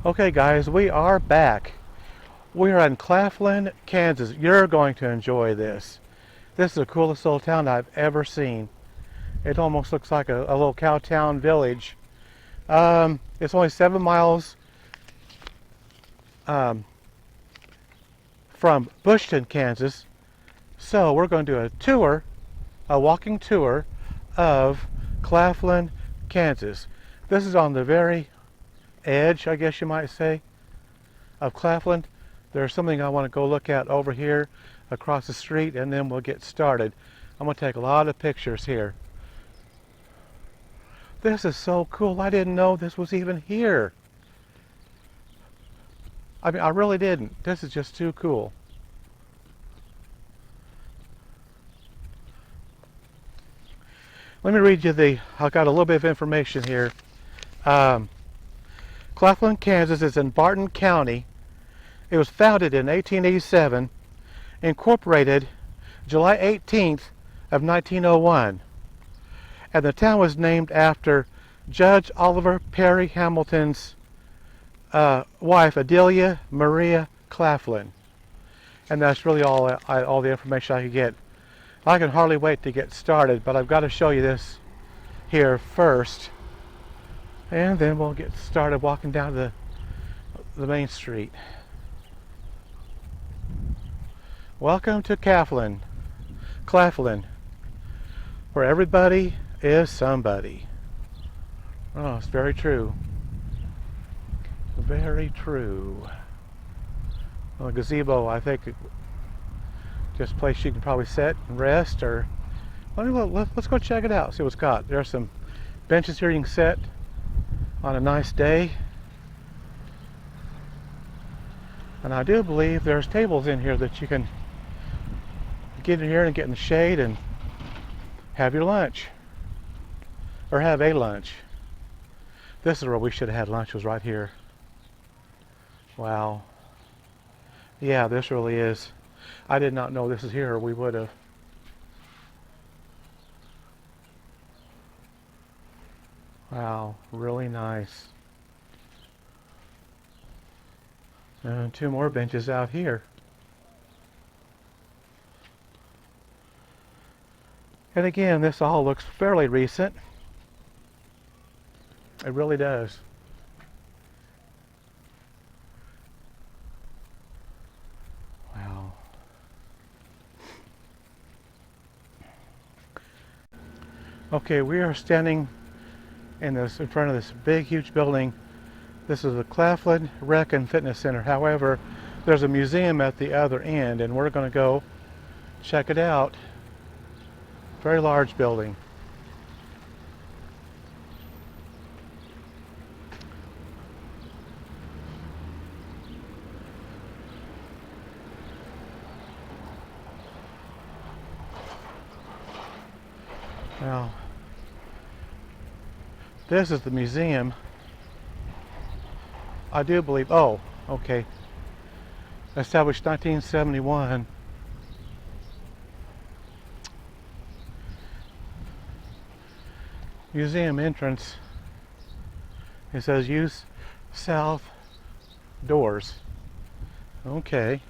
Okay guys, we are back. We are in Claflin, Kansas. You're going to enjoy this. This is the coolest little town I've ever seen. It almost looks like a little cowtown village. It's only 7 miles um, from Bushton, Kansas. So we're going to do a tour, a walking tour of Claflin, Kansas. This is on the very edge, I guess you might say, of Claflin. There's something I want to go look at over here across the street, and then we'll get started. I'm going to take a lot of pictures here. This is so cool. I didn't know this was even here. I mean, I really didn't. This is just too cool. Let me read you I've got a little bit of information here. Um, Claflin, Kansas is in Barton County. It was founded in 1887, incorporated July 18th of 1901. And the town was named after Judge Oliver Perry Hamilton's wife, Adelia Maria Claflin. And that's really all the information I could get. I can hardly wait to get started, but I've got to show you this here first. And then we'll get started walking down the main street. Welcome to Claflin, where everybody is somebody. Oh, it's very true. Very true. Well, a gazebo, I think, just a place you can probably sit and rest, or let's go check it out, see what's got. There's some benches here you can sit on a nice day. And I do believe there's tables in here that you can get in here and get in the shade and have your lunch. Or have a lunch. This is where we should have had lunch, was right here. Wow. Yeah, this really is. I did not know this is here, or we would have. Wow, really nice. And two more benches out here. And again, this all looks fairly recent. It really does. Wow. Okay, we are standing in front of this big, huge building. This is the Claflin Rec and Fitness Center. However, there's a museum at the other end, and we're going to go check it out. Very large building. Now, this is the museum. I do believe, oh, okay. Established 1971. Museum entrance. It says use south doors. Okay.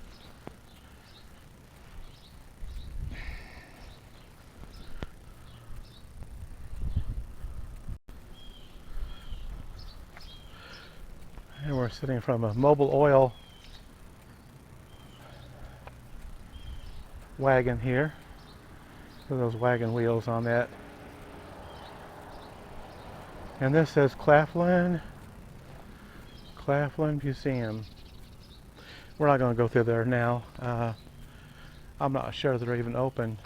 And we're sitting from a mobile oil wagon here. So those wagon wheels on that. And this says Claflin Museum. We're not going to go through there now. I'm not sure they're even open.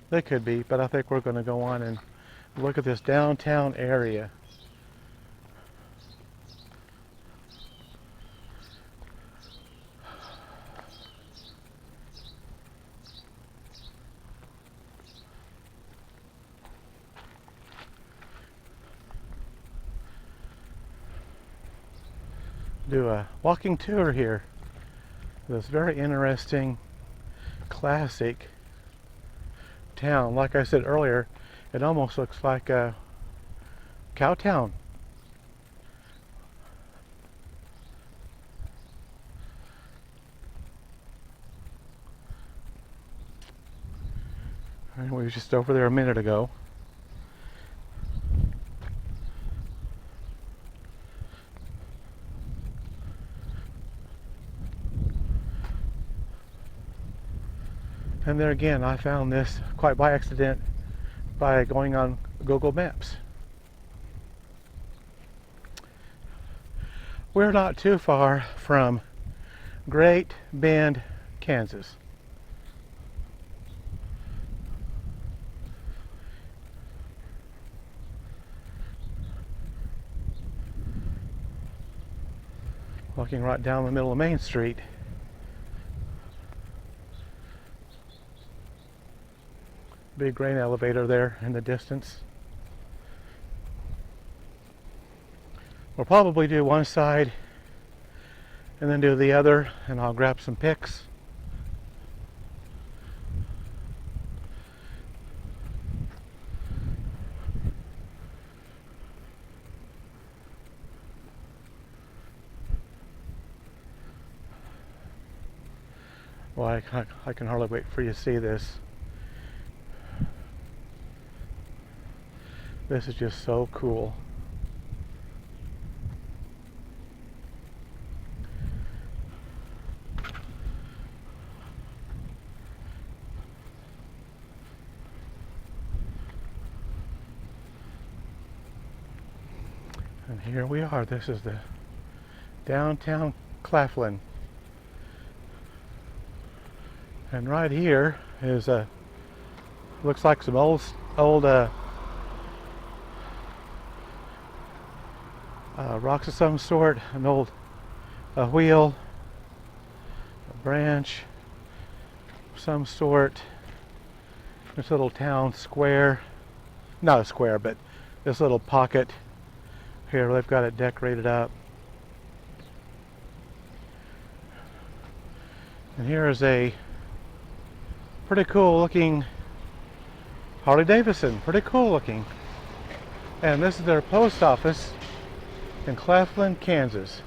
They could be, but I think we're going to go on and look at this downtown area. Do a walking tour here. This very interesting, classic town. Like I said earlier, it almost looks like a cow town. And we were just over there a minute ago. And there again, I found this quite by accident by going on Google Maps. We're not too far from Great Bend, Kansas. Walking right down the middle of Main Street. Big grain elevator there in the distance. We'll probably do one side and then do the other, and I'll grab some pics. Well, I can hardly wait for you to see this. This is just so cool. And here we are. This is the downtown Claflin. And right here is looks like some old rocks of some sort, an old wheel, a branch of some sort. This little town square, not a square, but this little pocket here, they've got it decorated up. And here is a pretty cool looking Harley Davidson, pretty cool looking. And this is their post office in Claflin, Kansas.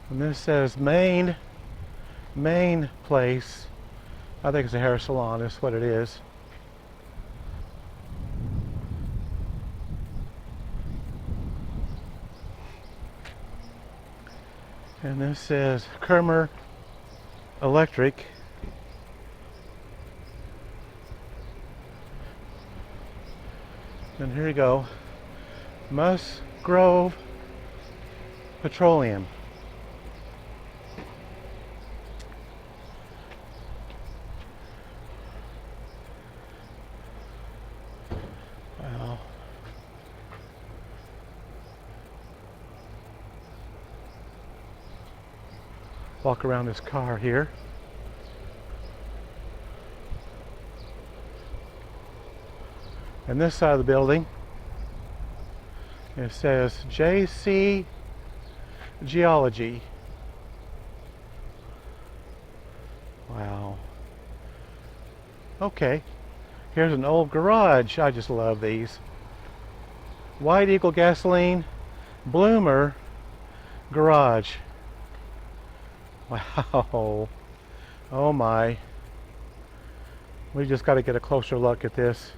And this says main place. I think it's a hair salon, is what it is. And this says Kermer Electric. And here you go. Musgrove Petroleum. Wow. Walk around this car here. And this side of the building, it says JC Geology. Wow. Okay. Here's an old garage. I just love these. White Eagle Gasoline Bloomer Garage. Wow. Oh my. We just got to get a closer look at this.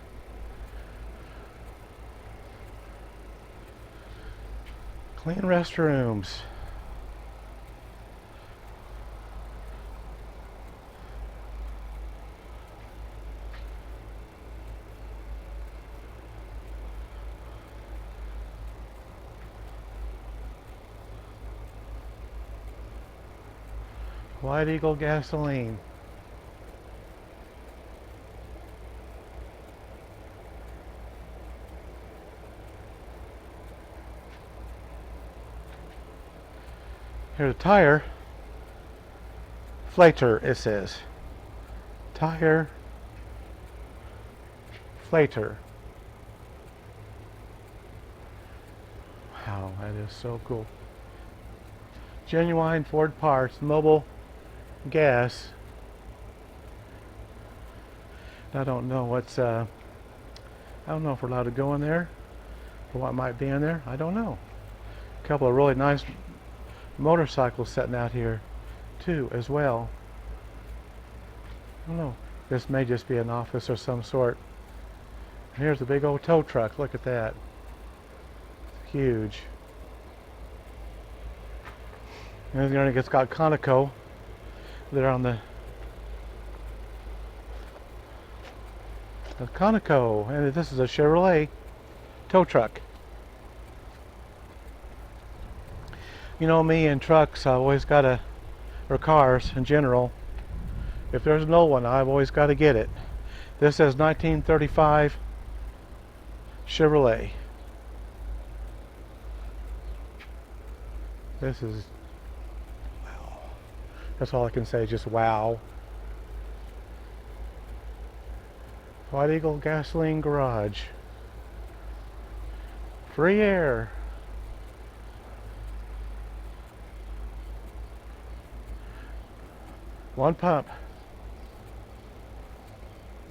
Clean restrooms. White Eagle Gasoline. Here's a tire. Flater, it says. Tire. Flater. Wow, that is so cool. Genuine Ford parts, mobile gas. I don't know what's I don't know if we're allowed to go in there. for what might be in there. I don't know. A couple of really nice motorcycles sitting out here too as well. I don't know. This may just be an office or some sort. Here's a big old tow truck. Look at that. Huge. And it's got Conoco there on the Conoco, and this is a Chevrolet tow truck. You know me and trucks, I've always got to, or cars in general, if there's an old one, I've always got to get it. This says 1935 Chevrolet. This is, wow. That's all I can say, just wow. White Eagle Gasoline Garage. Free air. One pump.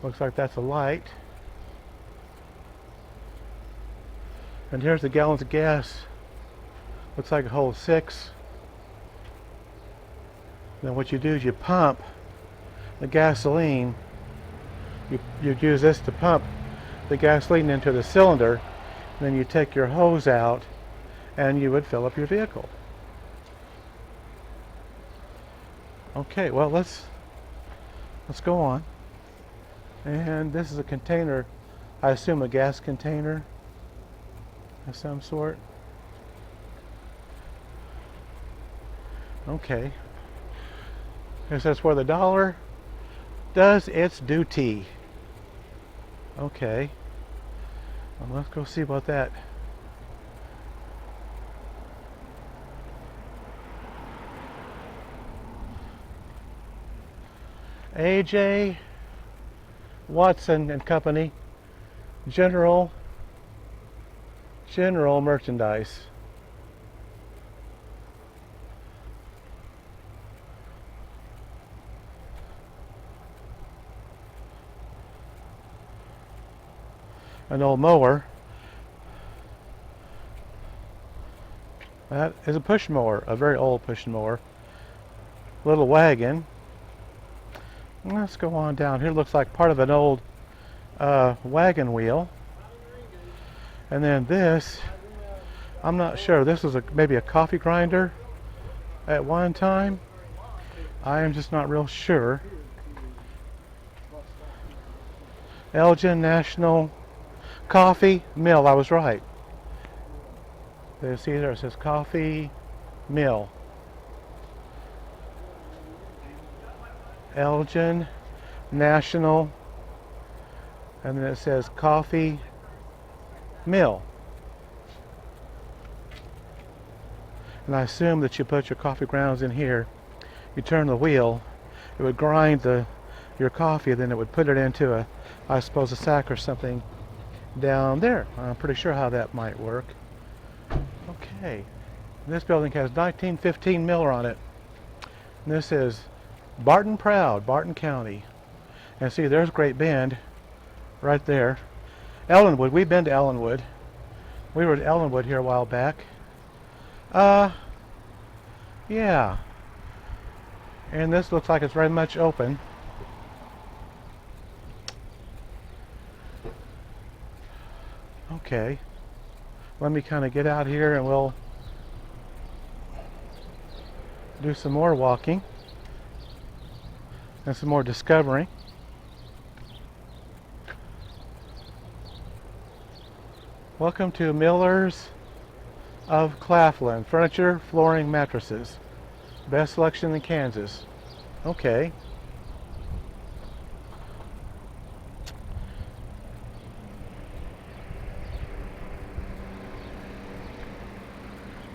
Looks like that's a light. And here's the gallons of gas. Looks like it holds 6. Then what you do is you pump the gasoline. You use this to pump the gasoline into the cylinder. Then you take your hose out and you would fill up your vehicle. Okay, well let's go on. And this is a container, I assume a gas container of some sort. Okay. It says where the dollar does its duty. Okay. Well, let's go see about that. AJ Watson and Company, General Merchandise. An old mower. That is a push mower, a very old push mower. Little wagon. Let's go on down here. Looks like part of an old wagon wheel. And then this, I'm not sure. This was maybe a coffee grinder at one time. I am just not real sure. Elgin National Coffee Mill. I was right. You see there it says Coffee Mill. Elgin National, and then it says Coffee Mill. And I assume that you put your coffee grounds in here, you turn the wheel, it would grind your coffee, then it would put it into I suppose a sack or something down there. I'm pretty sure how that might work. Okay, this building has 1915 Miller on it. And this is Barton Proud, Barton County. And see, there's Great Bend right there. Ellenwood, we've been to Ellenwood. We were at Ellenwood here a while back. Yeah. And this looks like it's very much open. Okay. Let me kind of get out here and we'll do some more walking and some more discovering. Welcome to Miller's of Claflin. Furniture, flooring, mattresses. Best selection in Kansas. Okay.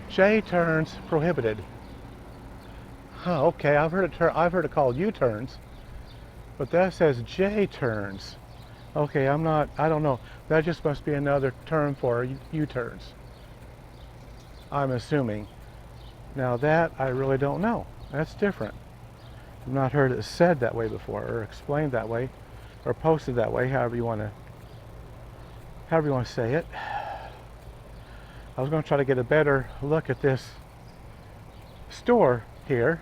J-turns prohibited. Huh, okay, I've heard it called U-turns, but that says J-turns. Okay, I don't know. That just must be another term for U-turns, I'm assuming. Now that, I really don't know. That's different. I've not heard it said that way before, or explained that way, or posted that way, however you want to say it. I was going to try to get a better look at this store here,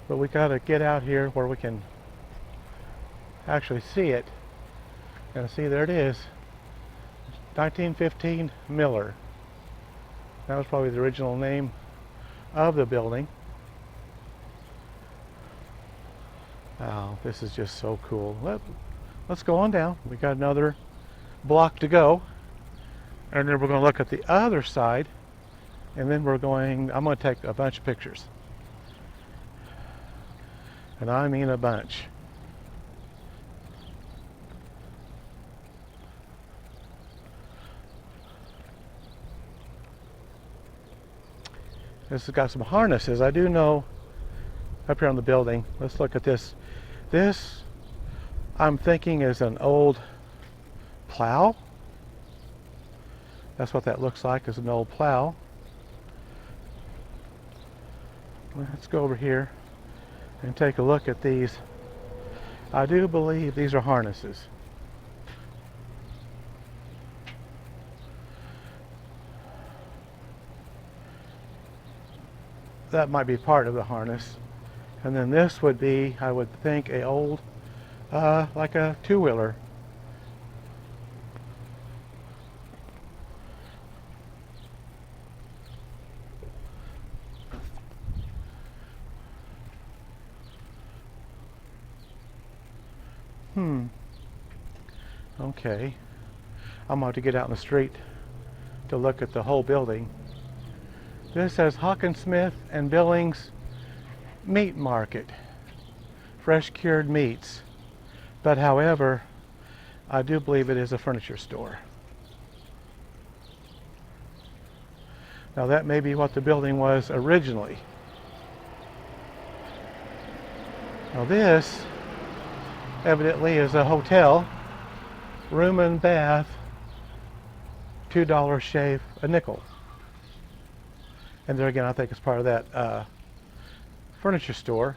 but we got to get out here where we can actually see it. And see, there it is, 1915 Miller. That was probably the original name of the building. Oh, this is just so cool. Let's go on down. We got another block to go, and then we're going to look at the other side, and then I'm going to take a bunch of pictures, and I mean a bunch. This has got some harnesses. I do know up here on the building. Let's look at this. This, I'm thinking, is an old plow. That's what that looks like, is an old plow. Let's go over here and take a look at these. I do believe these are harnesses. That might be part of the harness. And then this would be, I would think, a old, like a two-wheeler. Okay. I'm going to get out in the street to look at the whole building. This says Hawkinsmith and Billings Meat Market, fresh cured meats. But however, I do believe it is a furniture store. Now that may be what the building was originally. Now this evidently is a hotel, room and bath, $2 shave a nickel. And there again, I think it's part of that furniture store,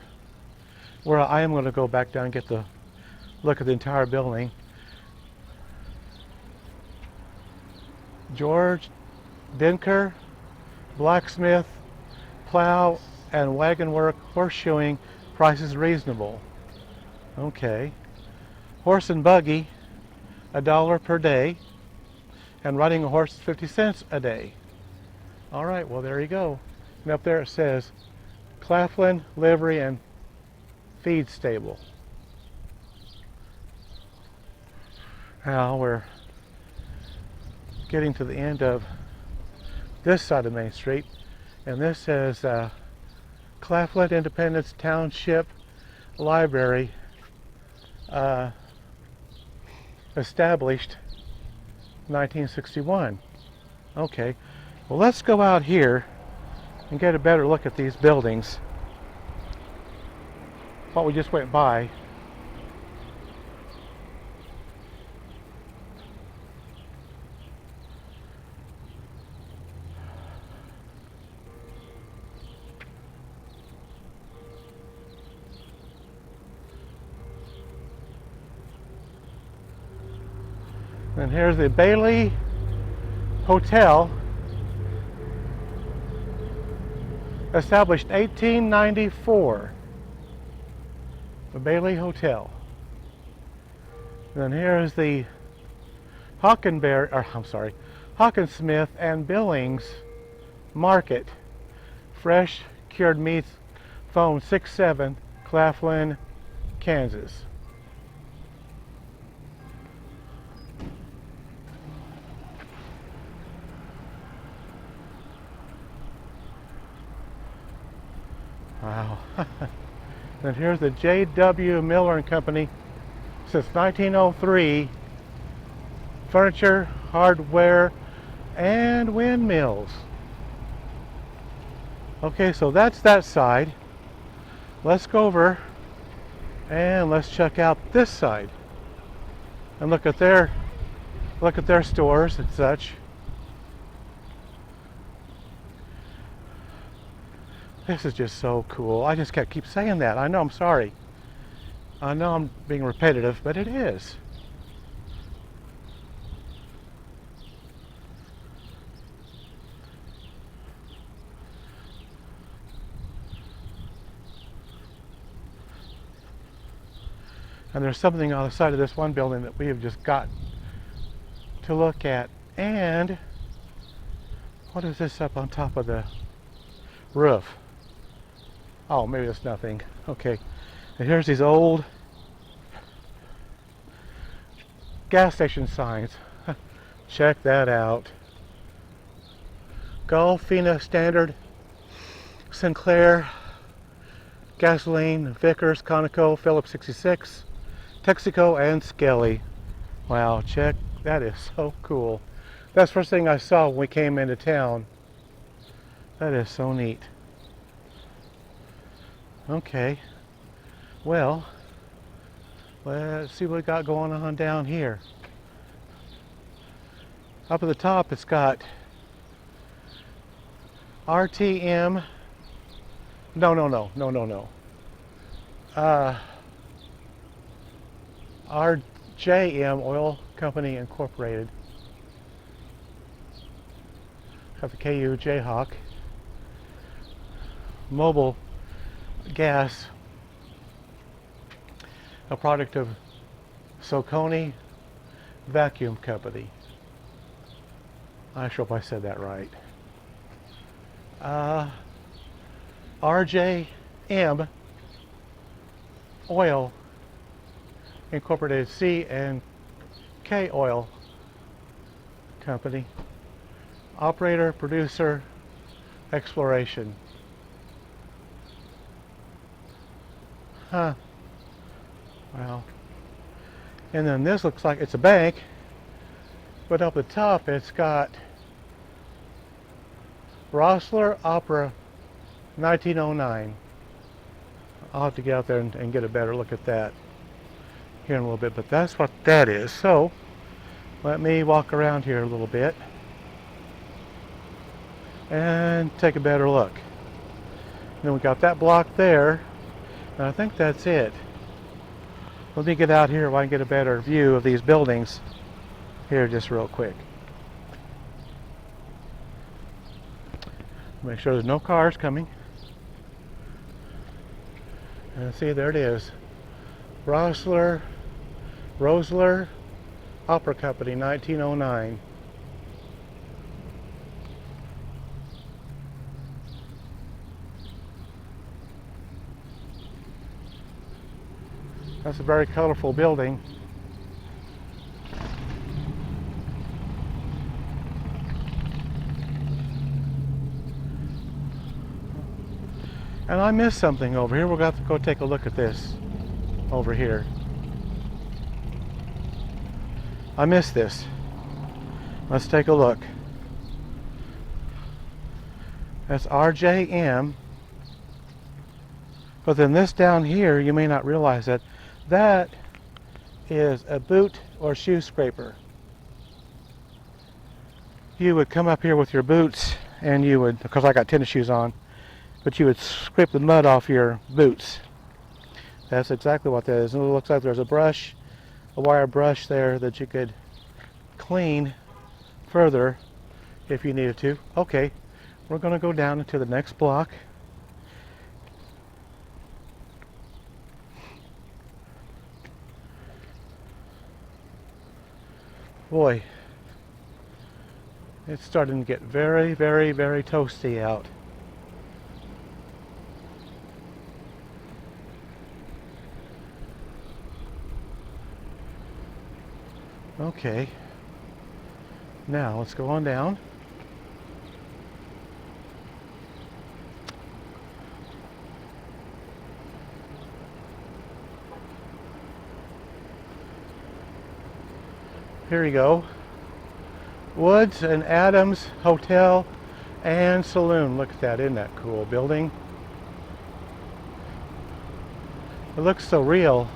where I am going to go back down and get the look at the entire building. George Denker, blacksmith, plow and wagon work, horseshoeing, prices reasonable. Okay. Horse and buggy, $1 per day, and riding a horse is 50 cents a day. All right, well there you go. And up there it says Claflin Livery and Feed Stable. Now we're getting to the end of this side of Main Street, and this says Claflin Independence Township Library, established 1961. Okay, well let's go out here and get a better look at these buildings, what we just went by. And here's the Bailey Hotel, established 1894. The Bailey Hotel. And then here's the Hawkinsmith and Billings Market, fresh cured meats, phone 67, Claflin, Kansas. Wow. And here's the J.W. Miller and Company, since 1903, furniture, hardware, and windmills. Okay, so that's that side. Let's go over and let's check out this side and look at their stores and such. This is just so cool. I just keep saying that. I know, I'm sorry. I know I'm being repetitive, but it is. And there's something on the side of this one building that we have just got to look at. And what is this up on top of the roof? Oh, maybe it's nothing. Okay. And here's these old gas station signs. Check that out. Gulfina Standard, Sinclair, Gasoline, Vickers, Conoco, Phillips 66, Texaco, and Skelly. Wow, check. That is so cool. That's the first thing I saw when we came into town. That is so neat. Okay. Well, let's see what we got going on down here. Up at the top, it's got RTM. No. RJM Oil Company Incorporated. Have the KU Jayhawk. Mobile Gas, a product of Soconi Vacuum Company. I'm not sure if I said that right. RJM Oil Incorporated, C and K Oil Company. Operator, producer, exploration. Huh. Well. And then this looks like it's a bank, but up the top it's got Rossler Opera 1909. I'll have to get out there and get a better look at that here in a little bit, but that's what that is. So let me walk around here a little bit and take a better look. And then we got that block there, and I think that's it. Let me get out here so I can get a better view of these buildings here just real quick. Make sure there's no cars coming. And see, there it is. Rossler Opera Company, 1909. That's a very colorful building. And I missed something over here. We'll have to go take a look at this over here. I missed this. Let's take a look. That's RJM. But then this down here, you may not realize that that is a boot or shoe scraper. You would come up here with your boots and you would, because I got tennis shoes on, but you would scrape the mud off your boots. That's exactly what that is. And it looks like there's a brush, a wire brush there that you could clean further if you needed to. Okay, we're going to go down into the next block. Boy, it's starting to get very, very, very toasty out. Okay, now let's go on down. Here you go. Woods and Adams Hotel and Saloon. Look at that, isn't that cool building? It looks so real.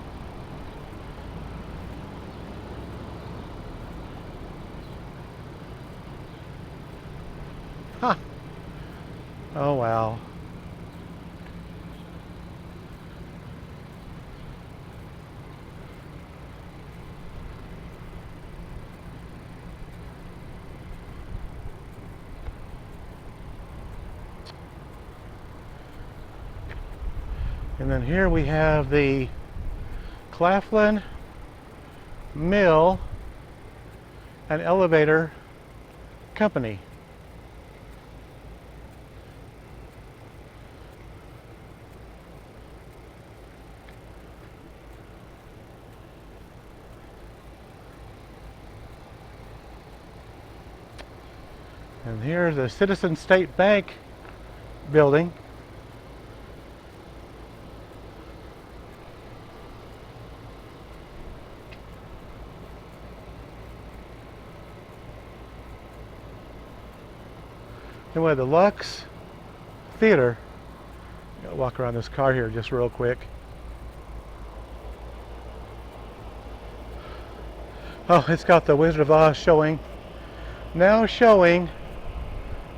Huh. Oh wow. And then here we have the Claflin Mill and Elevator Company. And here's the Citizen State Bank building. And we have the Lux Theater. I'll walk around this car here just real quick. Oh, it's got the Wizard of Oz showing. Now showing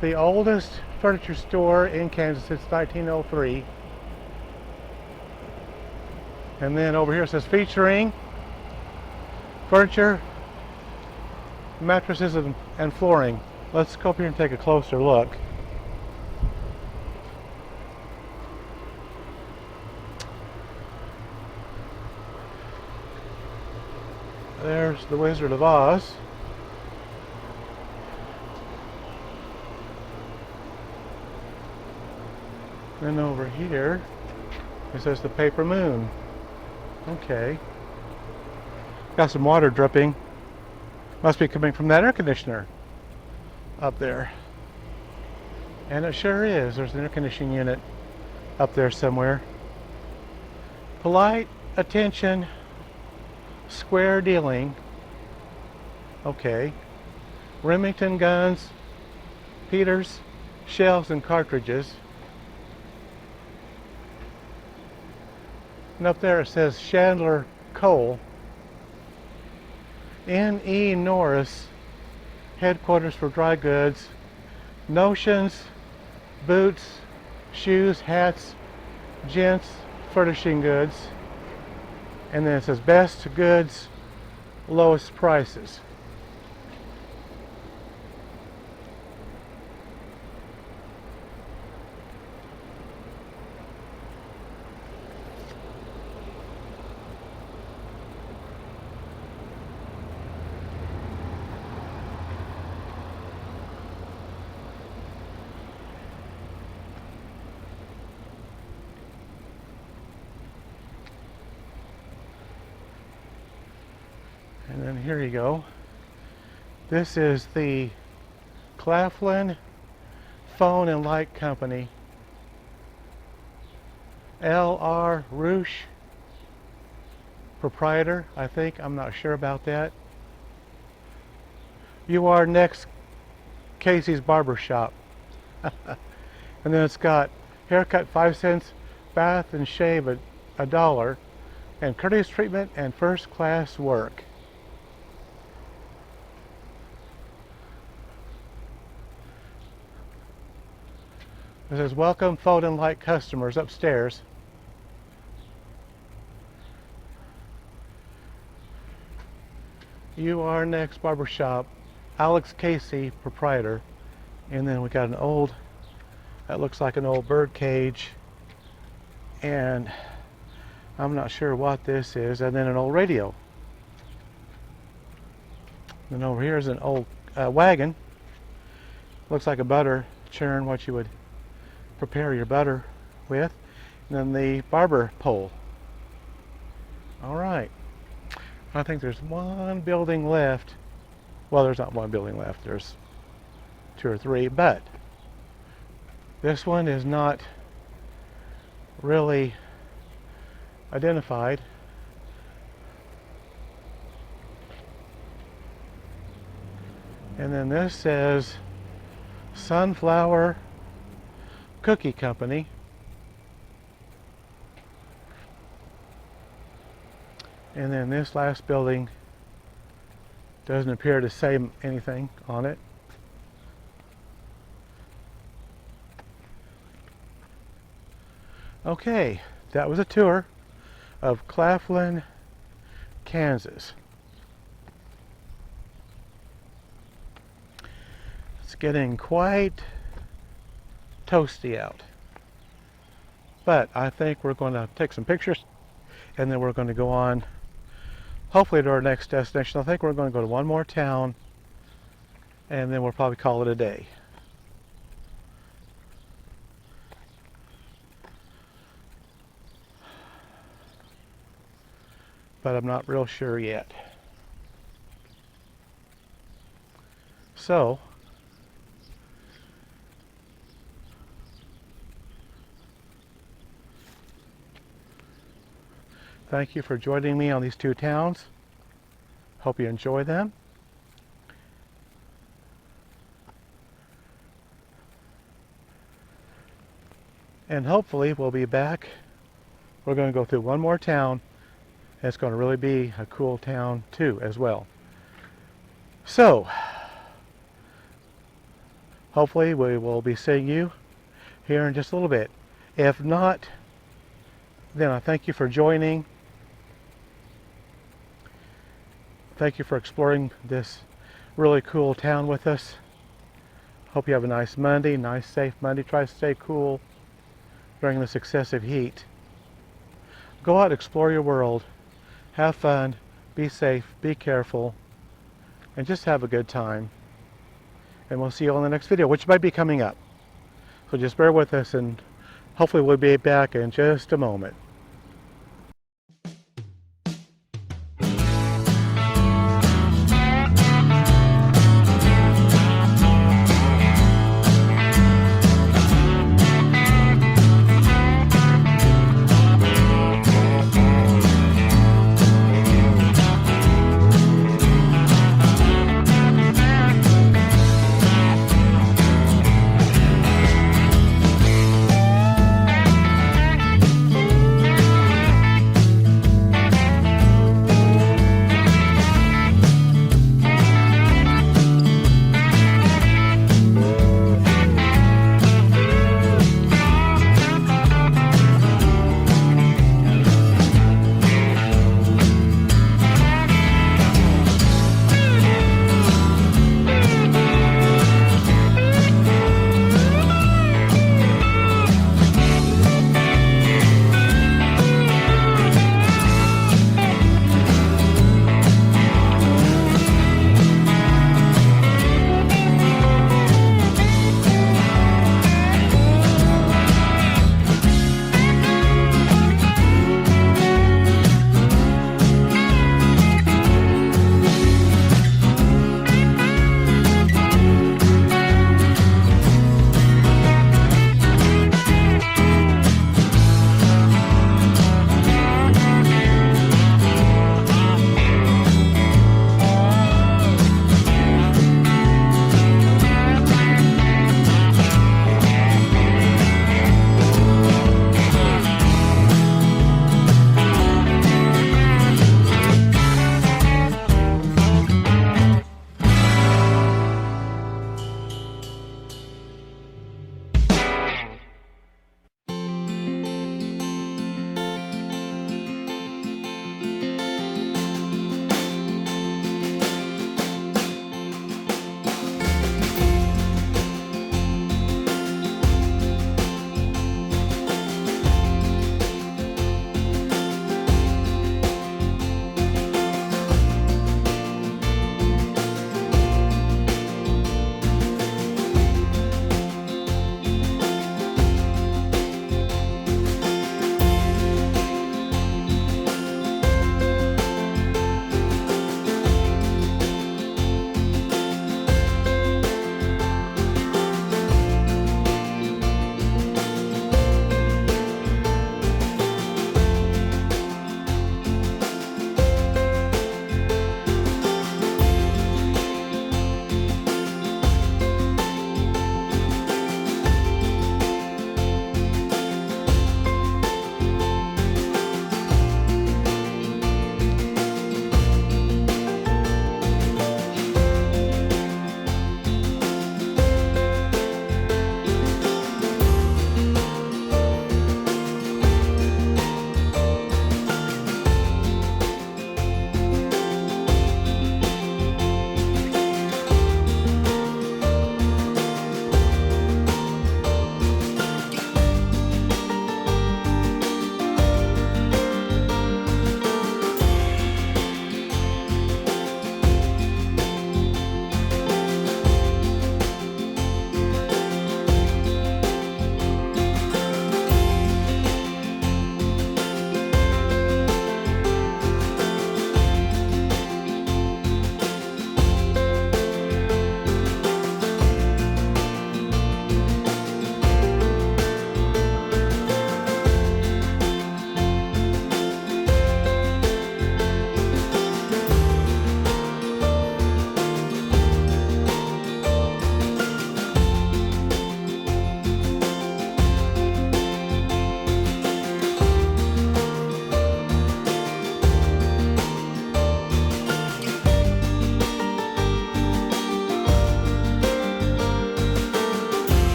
the oldest furniture store in Kansas since 1903. And then over here it says featuring furniture, mattresses, and flooring. Let's go up here and take a closer look. There's the Wizard of Oz. Then over here, it says the Paper Moon. Okay. Got some water dripping. Must be coming from that air conditioner up there. And it sure is. There's an air conditioning unit up there somewhere. Polite attention, square dealing. Okay. Remington guns, Peters, shells, and cartridges. And up there it says Chandler Cole. N.E. Norris, headquarters for dry goods, notions, boots, shoes, hats, gents, furnishing goods. And then it says best goods, lowest prices. And then here you go. This is the Claflin Phone and Light Company. L.R. Roosh, proprietor, I think. I'm not sure about that. You are next, Casey's Barber Shop. And then it's got haircut 5 cents, bath and shave $1, and courteous treatment and first class work. It says welcome phone and light customers upstairs. You are next barbershop, Alex Casey, proprietor. And then we got an old, that looks like an old bird cage, and I'm not sure what this is. And then an old radio. And over here is an old wagon. Looks like a butter churn, what you would prepare your butter with. And then the barber pole. All right. I think there's one building left. Well, there's not one building left. There's 2 or 3, but this one is not really identified. And then this says Sunflower Cookie Company. And then this last building doesn't appear to say anything on it. Okay, that was a tour of Claflin, Kansas. It's getting quite toasty out, but I think we're going to take some pictures and then we're going to go on, hopefully, to our next destination. I think we're going to go to one more town, and then we'll probably call it a day. But I'm not real sure yet. So, thank you for joining me on these two towns. Hope you enjoy them. And hopefully we'll be back. We're going to go through one more town. And it's going to really be a cool town too as well. So, hopefully we will be seeing you here in just a little bit. If not, then I thank you for joining. Thank you for exploring this really cool town with us. Hope you have a nice Monday, nice safe Monday. Try to stay cool during this excessive heat. Go out, explore your world, have fun, be safe, be careful, and just have a good time. And we'll see you on the next video, which might be coming up. So just bear with us, and hopefully we'll be back in just a moment.